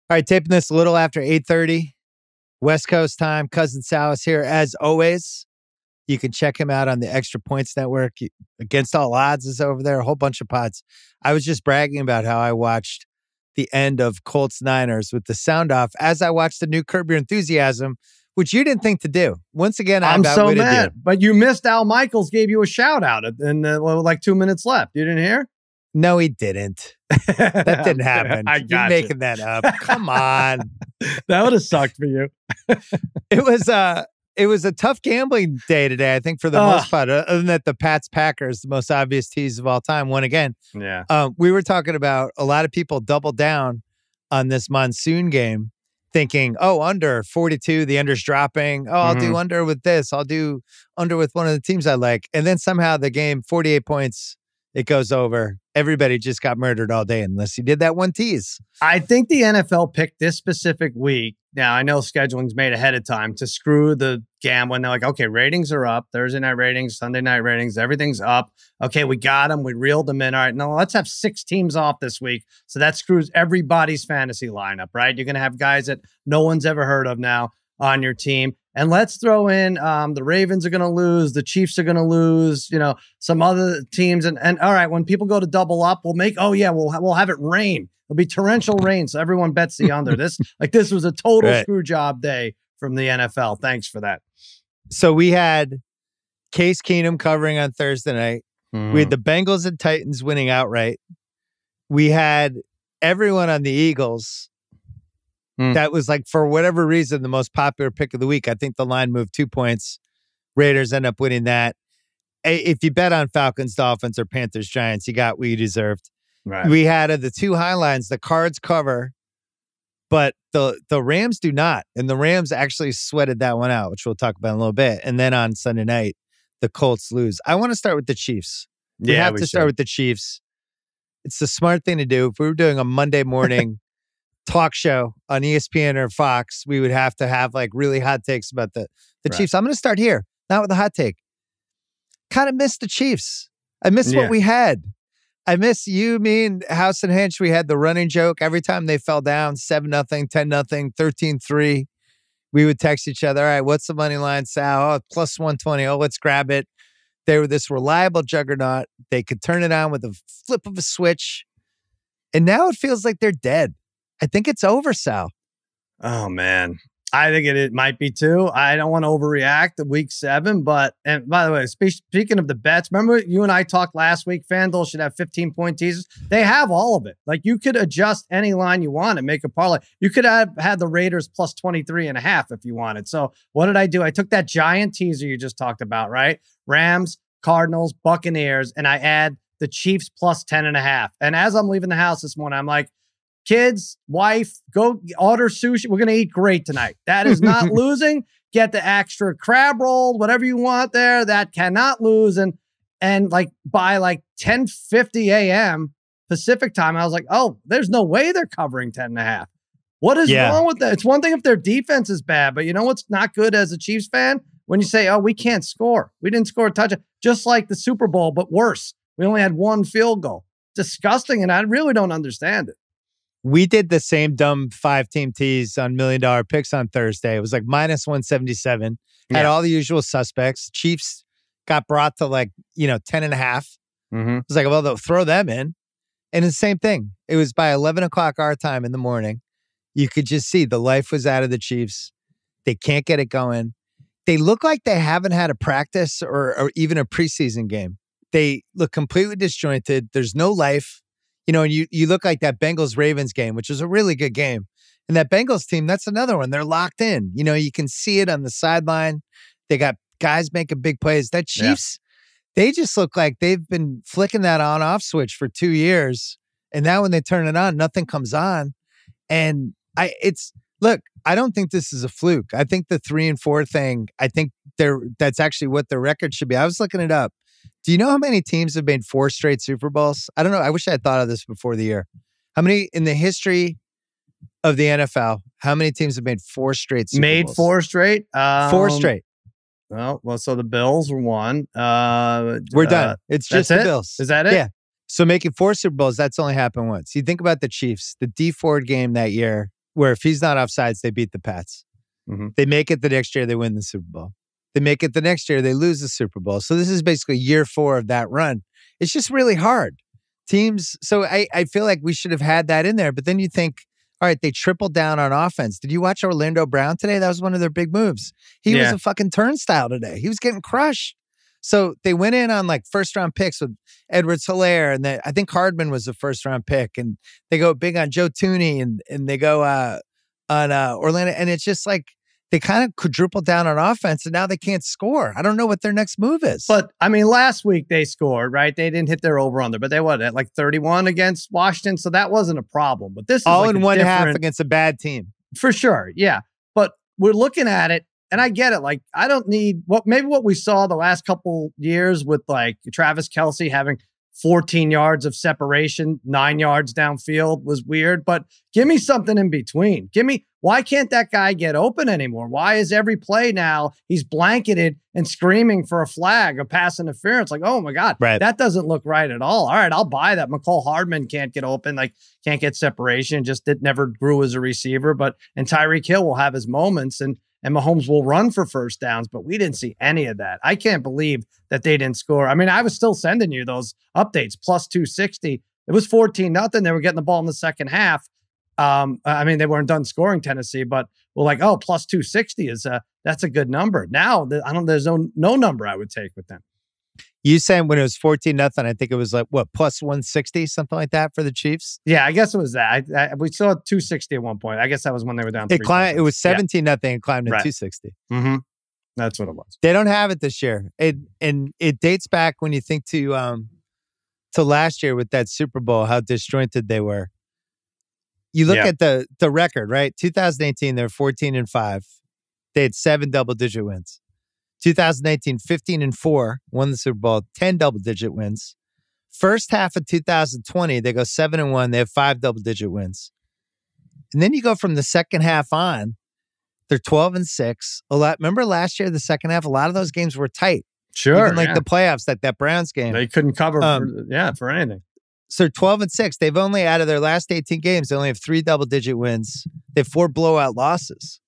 All right, taping this a little after 8:30 West Coast time. Cousin Sal is here as always. You can check him out on the Extra Points Network. Against All Odds is over there. A whole bunch of pods. I was just bragging about how I watched the end of Colts Niners with the sound off as I watched the new Curb Your Enthusiasm, which you didn't think to do. Once again, I'm so mad. But you missed Al Michaels gave you a shout out and like 2 minutes left. You didn't hear? No, he didn't. That didn't happen. You're making that up. Come on. That would have sucked for you. It was a tough gambling day today, I think, for the most part. Other than that, the Pats-Packers, the most obvious tease of all time, won again. Yeah. We were talking about a lot of people doubled down on this monsoon game, thinking, under 42, the under's dropping. I'll do under with this. I'll do under with one of the teams I like. And then somehow the game, 48 points, it goes over. Everybody just got murdered all day unless you did that one tease. I think the NFL picked this specific week. Now, I know scheduling's made ahead of time to screw the gambling. They're like, okay, ratings are up. Thursday night ratings, Sunday night ratings, everything's up. Okay, we got them. We reeled them in. All right, no, let's have 6 teams off this week. So that screws everybody's fantasy lineup, right? You're going to have guys that no one's ever heard of now on your team. And let's throw in the Ravens are going to lose. The Chiefs are going to lose, some other teams. And all right, when people go to double up, we'll have it rain. It'll be torrential rain. So everyone bets the under. This was a total screw job day from the NFL. Thanks for that. So we had Case Keenum covering on Thursday night. We had the Bengals and Titans winning outright. We had everyone on the Eagles. That was for whatever reason, the most popular pick of the week. I think the line moved 2 points. Raiders end up winning that. If you bet on Falcons, Dolphins, or Panthers, Giants, you got what you deserved. Right. We had the two high lines, the Cards cover, but the Rams do not. And the Rams actually sweated that one out, which we'll talk about in a little bit. And then on Sunday night, the Colts lose. I want to start with the Chiefs. We have to start with the Chiefs. It's the smart thing to do. If we were doing a Monday morning talk show on ESPN or Fox, we would have to have really hot takes about the Chiefs. I'm going to start here, not with a hot take. Kind of miss the Chiefs. I miss what we had. I miss you, me, and House and Hinch. We had the running joke. Every time they fell down, 7-0, 10-0, 13-3, we would text each other, all right, what's the money line, Sal? Oh, plus 120. Oh, let's grab it. They were this reliable juggernaut. They could turn it on with a flip of a switch. And now it feels like they're dead. I think it's over, Sal. Oh, man. I think it might be too. I don't want to overreact to week 7, and by the way, speaking of the bets, remember you and I talked last week, FanDuel should have 15-point teasers. They have all of it. You could adjust any line you want and make a parlay. You could have had the Raiders plus 23.5 if you wanted. So what did I do? I took that giant teaser you just talked about, right? Rams, Cardinals, Buccaneers, and I add the Chiefs plus 10.5. And as I'm leaving the house this morning, I'm like, kids, wife, go order sushi. We're going to eat great tonight. That is not losing. Get the extra crab roll, whatever you want there. That cannot lose. And by 10:50 a.m. Pacific time, I was like, oh, there's no way they're covering 10.5. What is wrong with that? It's one thing if their defense is bad, but you know what's not good as a Chiefs fan? When you say, oh, we can't score. We didn't score a touchdown. Just like the Super Bowl, but worse. We only had 1 field goal. Disgusting, and I really don't understand it. We did the same dumb 5-team tease on $1 Million Picks on Thursday. It was minus 177. Had all the usual suspects. Chiefs got brought to 10.5. It was well, they'll throw them in. And the same thing. It was by 11 o'clock our time in the morning. You could just see the life was out of the Chiefs. They can't get it going. They look like they haven't had a practice or even a preseason game. They look completely disjointed. There's no life. And you look like that Bengals-Ravens game, which was a really good game. And that Bengals team, that's another one. They're locked in. You can see it on the sideline. They got guys making big plays. That Chiefs, they just look like they've been flicking that on-off switch for 2 years. And now when they turn it on, nothing comes on. And I don't think this is a fluke. I think the 3-4 thing, I think that's actually what their record should be. I was looking it up. Do you know how many teams have made 4 straight Super Bowls? I don't know. I wish I had thought of this before the year. How many in the history of the NFL? How many teams have made 4 straight Super Bowls? Made 4 straight? 4 straight. Well, so the Bills were one. We're done. It's just the Bills. Is that it? Yeah. So making 4 Super Bowls, that's only happened once. You think about the Chiefs, the D Ford game that year where if he's not offsides, they beat the Pats. Mm-hmm. They make it the next year, they win the Super Bowl. They make it the next year, they lose the Super Bowl. So this is basically year 4 of that run. It's just really hard. Teams, so I feel like we should have had that in there, but then you think, all right, they tripled down on offense. Did you watch Orlando Brown today? That was one of their big moves. He was a fucking turnstile today. He was getting crushed. So they went in on like first-round picks with Edwards-Helaire, and I think Hardman was the first-round pick, and they go big on Joe Thuney, and they go on Orlando, and it's just like they kind of quadrupled down on offense, and now they can't score. I don't know what their next move is. But, I mean, last week they scored, right? They didn't hit their over-under, but they at like 31 against Washington, so that wasn't a problem. But this is all like in one half against a bad team. For sure, yeah. But we're looking at it, and I get it. Like, I don't need maybe what we saw the last couple years with like Travis Kelce having 14 yards of separation, 9 yards downfield was weird. But give me something in between. Why can't that guy get open anymore? Why is every play now he's blanketed and screaming for a flag, a pass interference? Like, oh my God, that doesn't look right at all. All right, I'll buy that. McCall Hardman can't get open, like can't get separation, never grew as a receiver. And Tyreek Hill will have his moments and Mahomes will run for first downs, but we didn't see any of that. I can't believe that they didn't score. I mean, I was still sending you those updates, plus 260. It was 14-0. They were getting the ball in the second half. I mean, they weren't done scoring Tennessee, but we're like, oh, plus 260 that's a good number. Now, there's no number I would take with them. You saying when it was 14-0, I think it was like, what, plus 160, something like that for the Chiefs? Yeah, I guess it was that. We saw 260 at one point. I guess that was when they were down. It was 17-0 and climbed to 260. Mm-hmm. That's what it was. They don't have it this year. And it dates back when you think to last year with that Super Bowl, how disjointed they were. You look at the record, right? 2018, they're 14-5. They had 7 double-digit wins. 2018, 15-4, won the Super Bowl, 10 double-digit wins. First half of 2020, they go 7-1, they have 5 double-digit wins. And then you go from the second half on, they're 12-6. Remember last year, the second half, a lot of those games were tight. Sure. Even like the playoffs, like that Browns game. They couldn't cover for anything. So 12-6. They've only, out of their last 18 games, they only have 3 double-digit wins. They have 4 blowout losses.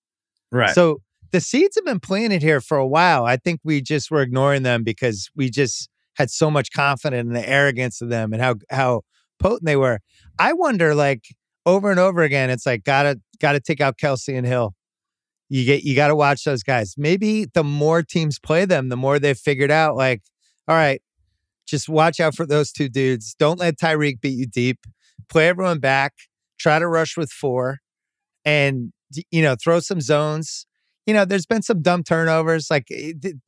Right. So the seeds have been planted here for a while. I think we just were ignoring them because we just had so much confidence in the arrogance of them and how potent they were. I wonder, like, over and over again, it's like, gotta take out Kelce and Hill. You got to watch those guys. Maybe the more teams play them, the more they've figured out, like, all right, just watch out for those 2 dudes. Don't let Tyreek beat you deep. Play everyone back. Try to rush with 4 and, throw some zones. There's been some dumb turnovers. Like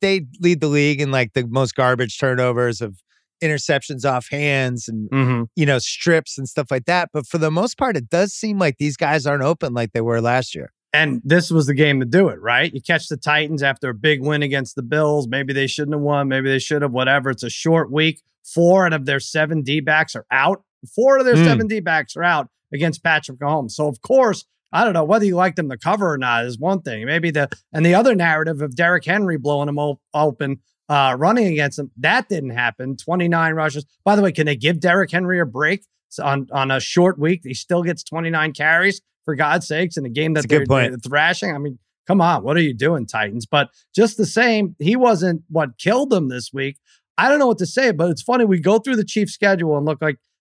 they lead the league in like the most garbage turnovers of interceptions off hands and, strips and stuff like that. But for the most part, it does seem like these guys aren't open like they were last year. And this was the game to do it, right? You catch the Titans after a big win against the Bills. Maybe they shouldn't have won. Maybe they should have, whatever. It's a short week. 4 out of their 7 D-backs are out. 4 of their 7 D-backs are out against Patrick Mahomes. So, of course, I don't know whether you like them to cover or not is one thing. Maybe the other narrative of Derrick Henry blowing them open, running against them, that didn't happen. 29 rushes. By the way, can they give Derrick Henry a break on a short week? He still gets 29 carries, for God's sakes, in a game that they're thrashing. I mean, come on, what are you doing, Titans? But just the same, he wasn't what killed them this week. I don't know what to say, but it's funny. We go through the Chiefs schedule and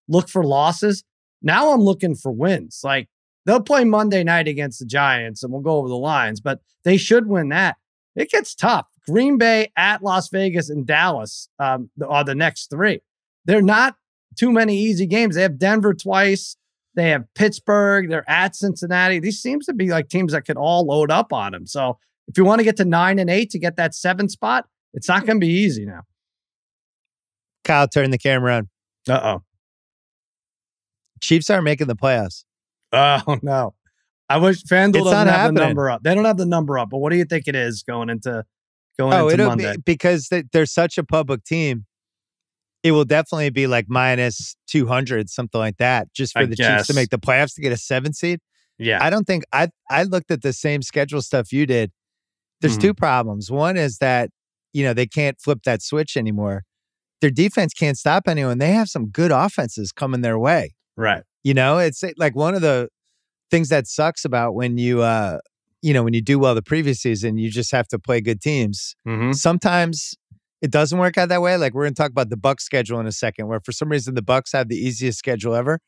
look for losses. Now I'm looking for wins. Like, they'll play Monday night against the Giants, and we'll go over the lines, but they should win that. It gets tough. Green Bay, at Las Vegas, and Dallas are the next 3. They're not too many easy games. They have Denver twice. They have Pittsburgh. They're at Cincinnati. These seems to be like teams that could all load up on them. So if you want to get to 9-8 to get that 7 spot, it's not going to be easy now. Kyle, turn the camera on. Uh-oh. Chiefs aren't making the playoffs. Oh, no. I wish FanDuel doesn't have the number up. They don't have the number up, but what do you think it is going into Monday? Because they're such a public team. It will definitely be like minus 200, something like that, just for the Chiefs to make the playoffs to get a 7 seed. Yeah. I don't think I looked at the same schedule stuff you did. There's 2 problems. One is that, they can't flip that switch anymore. Their defense can't stop anyone. They have some good offenses coming their way. Right. It's like one of the things that sucks about when you when you do well the previous season, you just have to play good teams. Mm-hmm. Sometimes it doesn't work out that way. Like we're going to talk about the Bucs schedule in a second, where for some reason the Bucs have the easiest schedule ever.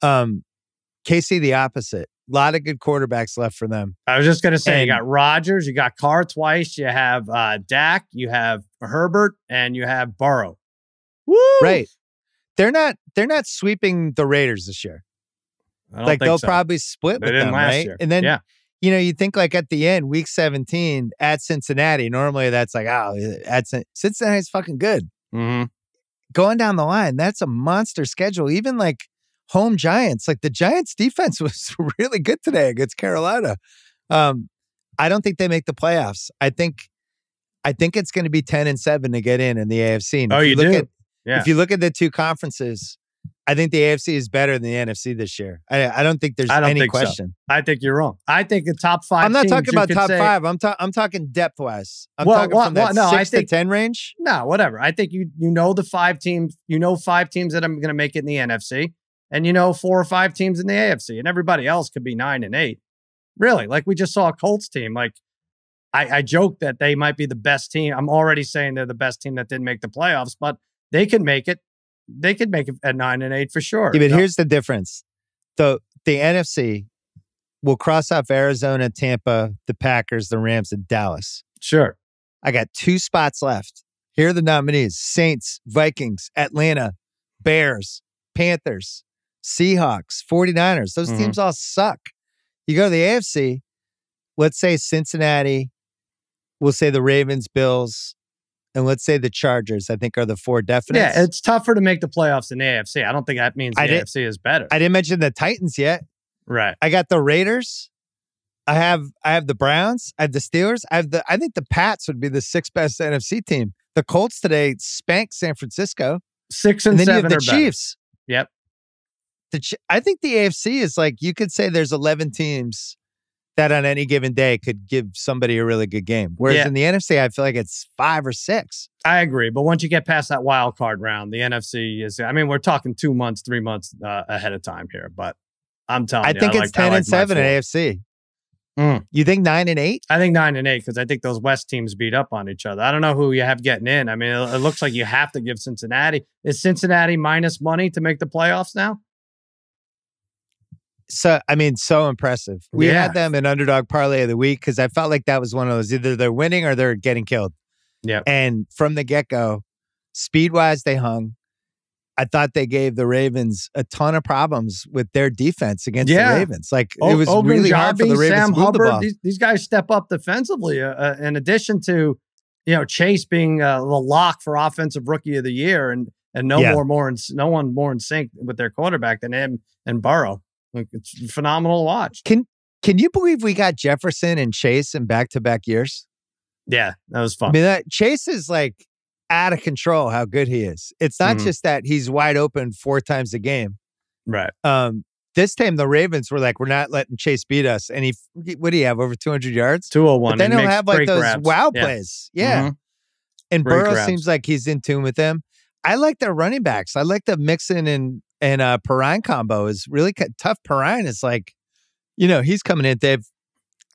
KC the opposite. A lot of good quarterbacks left for them. I was just going to say, you got Rodgers, you got Carr twice, you have Dak, you have Herbert, and you have Burrow. Woo! Right. They're not sweeping the Raiders this year. Like they'll probably split with them, right? Year. And then you think like at the end, week 17 at Cincinnati, normally that's like, Cincinnati's fucking good. Mm-hmm. Going down the line, that's a monster schedule. Even like home Giants, like the Giants defense was really good today against Carolina. I don't think they make the playoffs. I think it's going to be 10-7 to get in the AFC. And if you look at the two conferences, I think the AFC is better than the NFC this year. I don't think there's any question. So. I think you're wrong. I think the top 5 I'm not teams, talking about top 5. I'm talking depth-wise. I'm talking from that 6 to 10 range. No, whatever. I think you know the 5 teams. You know 5 teams that are going to make it in the NFC. And 4 or 5 teams in the AFC. And everybody else could be 9 and 8. Really? Like we just saw a Colts team. Like I joke that they might be the best team. I'm already saying they're the best team that didn't make the playoffs, but they can make it. They could make it at 9 and 8 for sure. Yeah, but here's the difference. The NFC will cross off Arizona, Tampa, the Packers, the Rams, and Dallas. Sure. I got 2 spots left. Here are the nominees: Saints, Vikings, Atlanta, Bears, Panthers, Seahawks, 49ers. Those teams all suck. You go to the AFC, let's say Cincinnati, we'll say the Ravens, Bills, and let's say the Chargers, I think are the 4 definites. Yeah, it's tougher to make the playoffs in the AFC. I don't think that means the AFC is better. I didn't mention the Titans yet. Right. I got the Raiders. I have the Browns. I have the Steelers. I think the Pats would be the 6th best NFC team. The Colts today spanked San Francisco. 6 and then 7 you have the are Chiefs. Better. Yep. I think the AFC is like, you could say there's 11 teams that on any given day could give somebody a really good game. Whereas in the NFC, I feel like it's 5 or 6. I agree. But once you get past that wild card round, the NFC is, we're talking 2 months, 3 months ahead of time here. But I'm telling you, I think it's 10-7 in AFC. You think 9 and 8? I think 9 and 8 because I think those West teams beat up on each other. I don't know who you have getting in. It looks like you have to give Cincinnati. Is Cincinnati minus money to make the playoffs now? So impressive. We had them in underdog parlay of the week because I felt like that was one of those, either they're winning or they're getting killed. Yeah. And from the get-go, speed-wise, they hung. I thought they gave the Ravens a ton of problems with their defense against the Ravens. Like it was really hard for the Ravens Sam to move Hubbard, the ball. These guys step up defensively. In addition to, Chase being the lock for offensive rookie of the year, and no one more in sync with their quarterback than him and Burrow. Like, it's phenomenal to watch. Can you believe we got Jefferson and Chase in back-to-back years? Yeah, that was fun. Chase is like out of control how good he is. It's not just that he's wide open 4 times a game. Right. This time the Ravens were like, we're not letting Chase beat us. And what do you have, over 200 yards? 201. But then he'll have like those plays. Yeah. And Great Burrow grabs. seems like he's in tune with them. I like their running backs. I like the Mixon and Perrine combo is really tough. Perrine is like, he's coming in. They have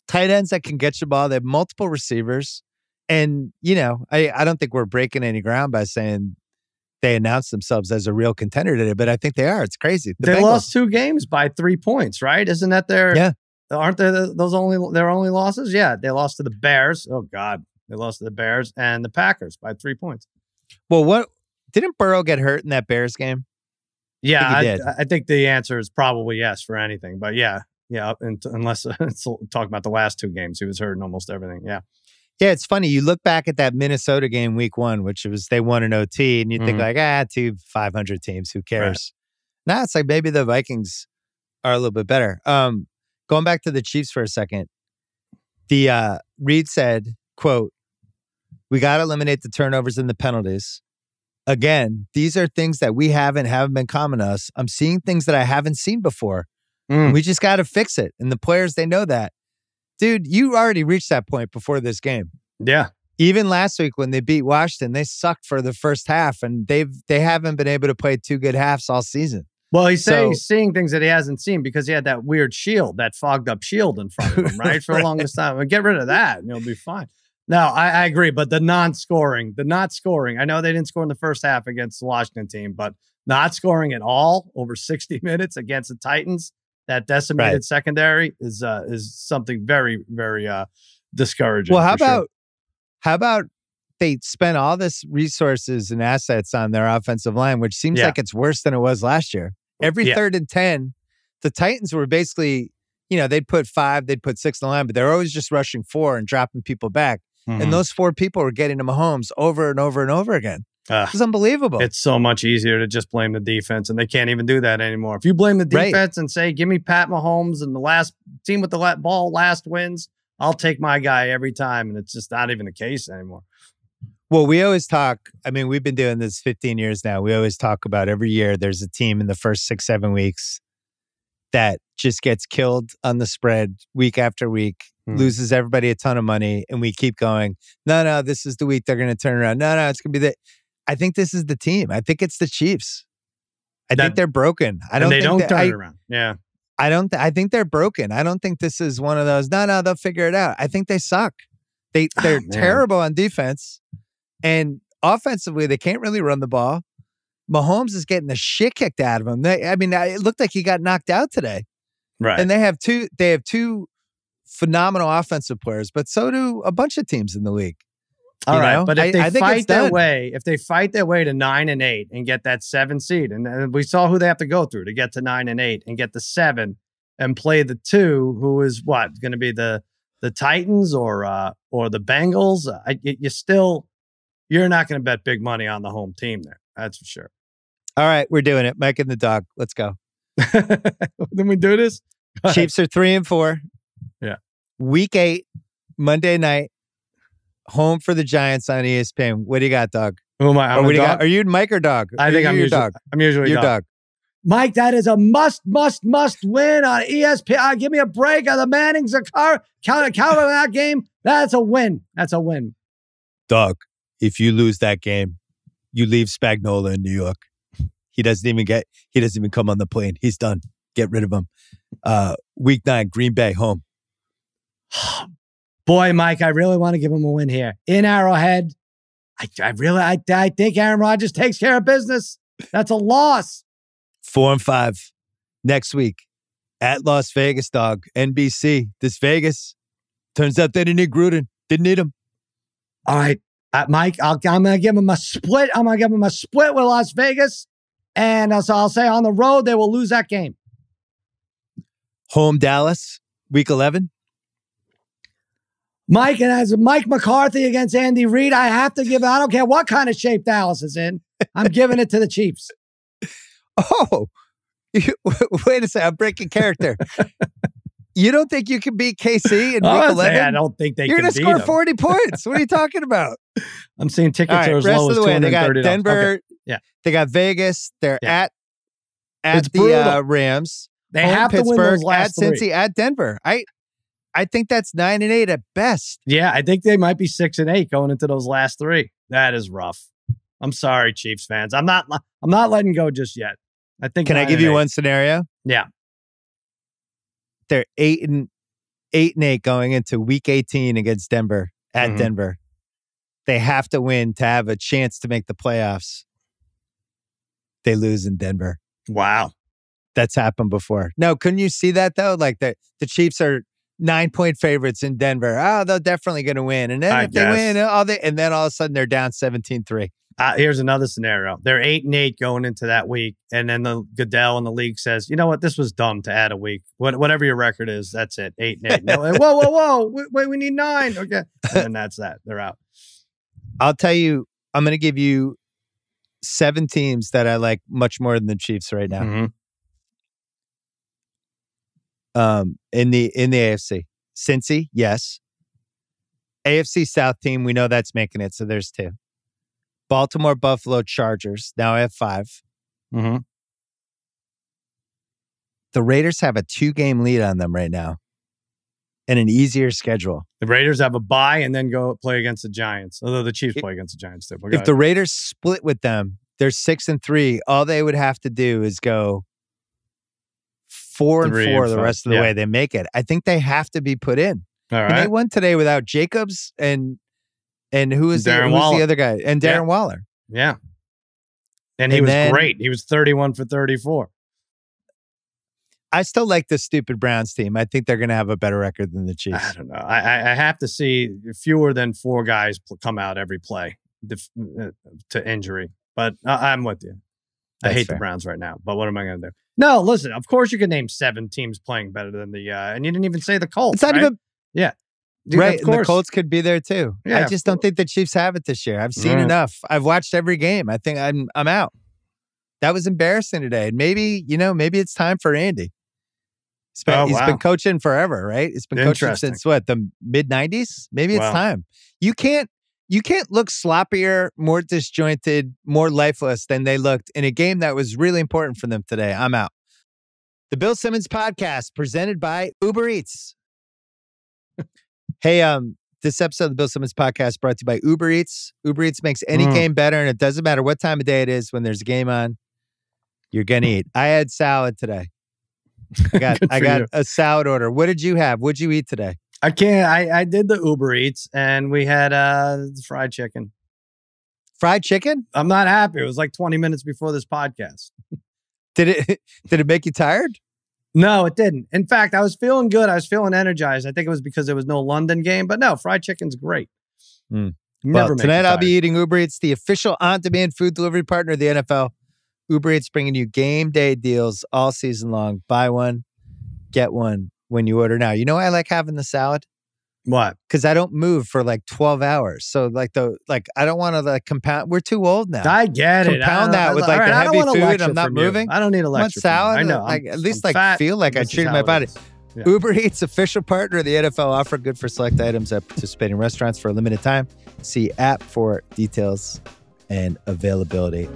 tight ends that can get you the ball. They have multiple receivers. And, I don't think we're breaking any ground by saying they announced themselves as a real contender today, but I think they are. It's crazy. They Bengals lost 2 games by 3 points, right? Isn't that aren't there their only losses? Yeah, they lost to the Bears. Oh, God. They lost to the Bears and the Packers by 3 points. Well, didn't Burrow get hurt in that Bears game? Yeah, I think the answer is probably yes for anything. But yeah, unless talk about the last 2 games, he was hurt in almost everything. Yeah. Yeah, it's funny. You look back at that Minnesota game week 1, which was they won an OT, and you think like, 2 500 teams, who cares? Right. Now it's like maybe the Vikings are a little bit better. Going back to the Chiefs for a second, the Reed said, quote, "We got to eliminate the turnovers and the penalties. Again, these are things that we haven't been common to us. I'm seeing things that I haven't seen before. We just got to fix it. And the players, they know that." Dude, you already reached that point before this game. Yeah. Even last week when they beat Washington, they sucked for the first half, and they haven't been able to play 2 good halves all season. Well, he's saying he's seeing things that he hasn't seen because he had that weird shield, that fogged up shield in front of him, right? For the longest time. Well, get rid of that and you'll be fine. No, I agree. But the not scoring, I know they didn't score in the first half against the Washington team, but not scoring at all over 60 minutes against the Titans, that decimated secondary is something very, very discouraging. Well, how about they spent all this resources and assets on their offensive line, which seems like it's worse than it was last year. Every 3rd and 10, the Titans were basically, they'd put 5, they'd put 6 in the line, but they're always just rushing 4 and dropping people back. Mm-hmm. And those 4 people were getting to Mahomes over and over and over again. It's unbelievable. It's so much easier to just blame the defense, and they can't even do that anymore. If you blame the defense and say, give me Pat Mahomes and the last team with the ball last wins, I'll take my guy every time. And it's just not even the case anymore. Well, we always talk, we've been doing this 15 years now. We always talk about every year there's a team in the first 6-7 weeks that just gets killed on the spread week after week, loses everybody a ton of money, and we keep going, no, this is the week they're going to turn around. No, it's going to be I think this is the team. I think it's the Chiefs. I think they're broken. I don't think turn it around. Yeah. I think they're broken. I don't think this is one of those, no, they'll figure it out. I think they suck. They're terrible on defense. And offensively, they can't really run the ball. Mahomes is getting the shit kicked out of him. It looked like he got knocked out today. Right. And they have two phenomenal offensive players, but so do a bunch of teams in the league. All right, but if they fight their way to 9-8 and get that 7 seed, and we saw who they have to go through to get to 9-8 and get the 7 and play the 2, who is what going to be the Titans or the Bengals. You're not going to bet big money on the home team there. That's for sure. All right, we're doing it. Mike and the dog. Let's go. Then we do this. Chiefs are 3-4. Yeah. Week 8, Monday night. Home for the Giants on ESPN. What do you got, dog? Who am I? Are you Mike or dog? I think I'm your dog. I'm usually your dog. Mike, that is a must win on ESPN. Give me a break on the Mannings or count that game. That's a win. Dog, if you lose that game, you leave Spagnuolo in New York. He doesn't even come on the plane. He's done. Get rid of him. Week 9, Green Bay home. Boy, Mike, I really want to give him a win here. In Arrowhead, I think Aaron Rodgers takes care of business. That's a loss. 4-5 next week at Las Vegas, dog. NBC. This Vegas. Turns out they didn't need Gruden. Didn't need him. All right, Mike, I'm going to give him a split. I'm going to give him a split with Las Vegas. And so I'll say on the road, they will lose that game. Home Dallas, week 11. Mike, and as Mike McCarthy against Andy Reid, I have to give it. I don't care what kind of shape Dallas is in. I'm giving it to the Chiefs. Oh, wait a second. I'm breaking character. You don't think you can beat KC in week 11? I don't think they can beat them. You're going to score 40 points. What are you talking about? I'm seeing tickets are as low as $230. They got Denver. Okay. Yeah. They got Vegas. They're at the Rams. They have to win those last at Cincy, at Denver. I think that's 9-8 at best. Yeah, I think they might be 6-8 going into those last 3. That is rough. I'm sorry, Chiefs fans. I'm not letting go just yet. I think. Can I give you one scenario? Yeah. They're 8-8 going into week 18 against Denver at Denver. They have to win to have a chance to make the playoffs. They lose in Denver. Wow. That's happened before. No, couldn't you see that though? Like the Chiefs are 9-point favorites in Denver. Oh, they're definitely going to win. And then they win, and then all of a sudden they're down 17-3. Here's another scenario. They're 8-8 going into that week. And then the Goodell and the league says, you know what? This was dumb to add a week. Whatever your record is, that's it. 8-8. No, whoa. Wait, we need 9. Okay. And then that's that. They're out. I'll tell you, I'm going to give you 7 teams that I like much more than the Chiefs right now. Mm-hmm. In the AFC. Cincy, yes. AFC South team, we know that's making it, so there's 2. Baltimore, Buffalo, Chargers. Now I have 5. Mm-hmm. The Raiders have a 2-game lead on them right now and an easier schedule. The Raiders have a bye and then go play against the Giants, although the Chiefs play against the Giants too. If the Raiders split with them, they're 6-3. All they would have to do is go 4-4 the rest of the way they make it. I think they have to be put in. All right. And they won today without Jacobs and who is the other guy? And Darren Waller. Yeah. And he was great. He was 31 for 34. I still like the stupid Browns team. I think they're going to have a better record than the Chiefs. I don't know. I have to see fewer than 4 guys come out every play to injury. But I'm with you. I hate the Browns right now. But what am I going to do? No, listen. Of course, you can name 7 teams playing better than the. And you didn't even say the Colts. It's not even. Yeah. Right. And the Colts could be there too. Yeah, I just don't think the Chiefs have it this year. I've seen enough. I've watched every game. I think I'm out. That was embarrassing today. And maybe it's time for Andy. He's been coaching forever, right? He's been coaching since the mid-90s? Maybe it's time. You can't look sloppier, more disjointed, more lifeless than they looked in a game that was really important for them today. I'm out. The Bill Simmons Podcast, presented by Uber Eats. Hey, this episode of the Bill Simmons Podcast brought to you by Uber Eats. Uber Eats makes any game better, and it doesn't matter what time of day it is. When there's a game on, you're gonna eat. I had salad today. I got a salad order. What did you have? What'd you eat today? I did the Uber Eats, and we had fried chicken. Fried chicken? I'm not happy. It was like 20 minutes before this podcast. Did it make you tired? No, it didn't. In fact, I was feeling good. I was feeling energized. I think it was because there was no London game. But no, fried chicken's great. Tonight I'll be eating Uber Eats, the official on-demand food delivery partner of the NFL. Uber Eats bringing you game day deals all season long. Buy one, get one when you order now. You know why I like having the salad? What? Because I don't move for like 12 hours. So I don't want to compound. We're too old now. I get it. Compound that with the heavy food. I'm not moving. I don't need a lecture. Salad. I know. At least feel like I treated my body. Yeah. Uber Eats, official partner of the NFL, offer good for select items at participating restaurants for a limited time. See app for details and availability.